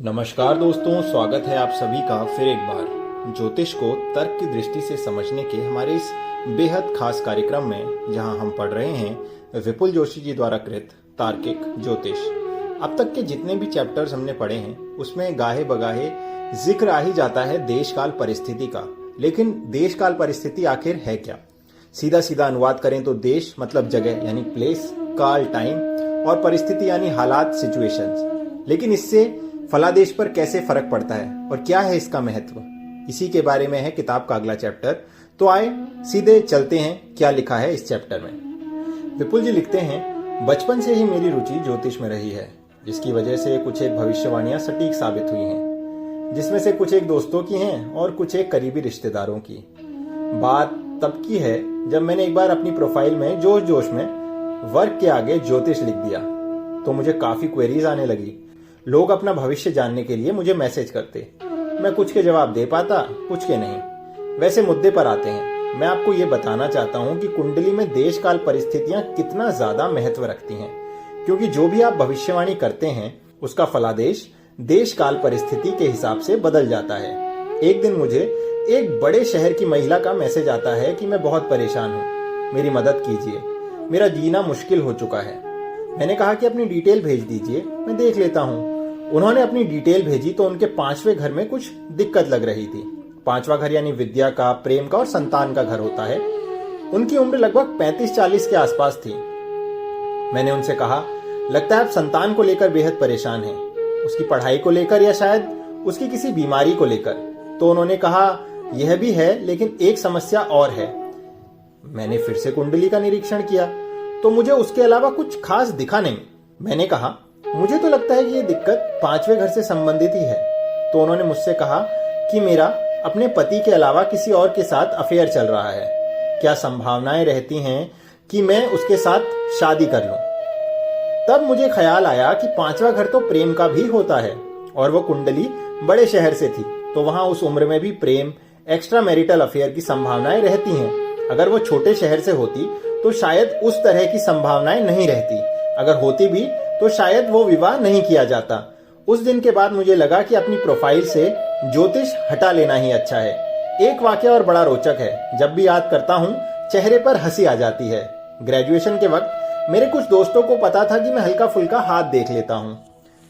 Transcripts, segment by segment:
नमस्कार दोस्तों, स्वागत है आप सभी का फिर एक बार ज्योतिष को तर्क की दृष्टि से समझने के हमारे इस बेहद खास कार्यक्रम में, जहां हम पढ़ रहे हैं विपुल जोशी जी द्वारा कृत तार्किक ज्योतिष। अब तक के जितने भी चैप्टर्स हमने पढ़े हैं उसमें गाहे बगाहे जिक्र आ ही जाता है देश काल परिस्थिति का। लेकिन देश काल परिस्थिति आखिर है क्या? सीधा सीधा अनुवाद करें तो देश मतलब जगह यानी प्लेस, काल टाइम, और परिस्थिति यानी हालात सिचुएशंस। लेकिन इससे फलादेश पर कैसे फर्क पड़ता है और क्या है इसका महत्व, इसी के बारे में है किताब का अगला चैप्टर। तो आए सीधे चलते हैं क्या लिखा है इस चैप्टर में। विपुल जी लिखते हैं, बचपन से ही मेरी रुचि ज्योतिष में रही है, जिसकी वजह से कुछ एक भविष्यवाणियां सटीक साबित हुई हैं, जिसमें से कुछ एक दोस्तों की हैं और कुछ एक करीबी रिश्तेदारों की। बात तब की है जब मैंने एक बार अपनी प्रोफाइल में जोश जोश में वर्क के आगे ज्योतिष लिख दिया तो मुझे काफी क्वेरीज आने लगी। लोग अपना भविष्य जानने के लिए मुझे मैसेज करते। मैं कुछ के जवाब दे पाता, कुछ के नहीं। वैसे मुद्दे पर आते हैं। मैं आपको ये बताना चाहता हूँ कि कुंडली में देश काल परिस्थितियां कितना ज्यादा महत्व रखती हैं, क्योंकि जो भी आप भविष्यवाणी करते हैं उसका फलादेश देश काल परिस्थिति के हिसाब से बदल जाता है। एक दिन मुझे एक बड़े शहर की महिला का मैसेज आता है कि मैं बहुत परेशान हूँ, मेरी मदद कीजिए, मेरा जीना मुश्किल हो चुका है। मैंने कहा कि अपनी डिटेल भेज दीजिए, मैं देख लेता हूँ। उन्होंने अपनी डिटेल भेजी तो उनके 5वें घर में कुछ दिक्कत लग रही थी। 5वां घर यानी विद्या का, प्रेम का और संतान का घर होता है। उनकी उम्र लगभग 35-40 के आसपास थी। मैंने उनसे कहा, लगता है आप संतान को लेकर बेहद परेशान हैं, उसकी पढ़ाई को लेकर या शायद उसकी किसी बीमारी को लेकर। तो उन्होंने कहा, यह भी है, लेकिन एक समस्या और है। मैंने फिर से कुंडली का निरीक्षण किया तो मुझे उसके अलावा कुछ खास दिखा नहीं। मैंने कहा, मुझे तो लगता है कि ये दिक्कत 5वें घर से संबंधित ही है। तो उन्होंने मुझसे कहा कि मेरा अपने पति के अलावा किसी और के साथ अफेयर चल रहा है, क्या संभावनाएं रहती हैं कि मैं उसके साथ शादी कर लूं। तब मुझे ख्याल आया कि 5वां घर तो प्रेम का भी होता है और वो कुंडली बड़े शहर से थी, तो वहां उस उम्र में भी प्रेम, एक्स्ट्रा मैरिटल अफेयर की संभावनाएं रहती हैं। अगर वो छोटे शहर से होती तो शायद उस तरह की संभावनाएं नहीं रहती। अगर होती भी तो शायद वो विवाह नहीं किया जाता। उस दिन के बाद मुझे लगा कि अपनी प्रोफाइल से ज्योतिष हटा लेना ही अच्छा है। एक वाकया और बड़ा रोचक है, जब भी याद करता हूँ चेहरे पर हंसी आ जाती है। ग्रेजुएशन के वक्त मेरे कुछ दोस्तों को पता था कि मैं हल्का फुल्का हाथ देख लेता हूँ,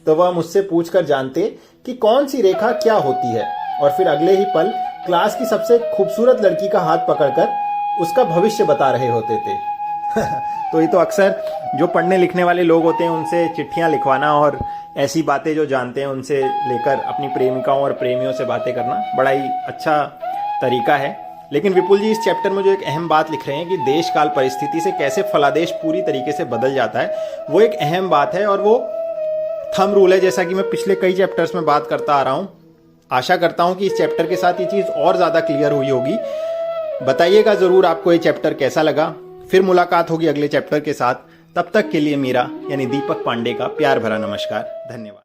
तो वह मुझसे पूछकर जानते कि कौन सी रेखा क्या होती है, और फिर अगले ही पल क्लास की सबसे खूबसूरत लड़की का हाथ पकड़कर उसका भविष्य बता रहे होते थे। तो ये तो अक्सर जो पढ़ने लिखने वाले लोग होते हैं उनसे चिट्ठियां लिखवाना और ऐसी बातें जो जानते हैं उनसे लेकर अपनी प्रेमिकाओं और प्रेमियों से बातें करना बड़ा ही अच्छा तरीका है। लेकिन विपुल जी इस चैप्टर में जो एक अहम बात लिख रहे हैं कि देश काल परिस्थिति से कैसे फलादेश पूरी तरीके से बदल जाता है, वो एक अहम बात है और वो थंब रूल है, जैसा कि मैं पिछले कई चैप्टर्स में बात करता आ रहा हूँ। आशा करता हूँ कि इस चैप्टर के साथ ये चीज़ और ज़्यादा क्लियर हुई होगी। बताइएगा ज़रूर आपको ये चैप्टर कैसा लगा। फिर मुलाकात होगी अगले चैप्टर के साथ। तब तक के लिए मेरा यानी दीपक पांडे का प्यार भरा नमस्कार। धन्यवाद।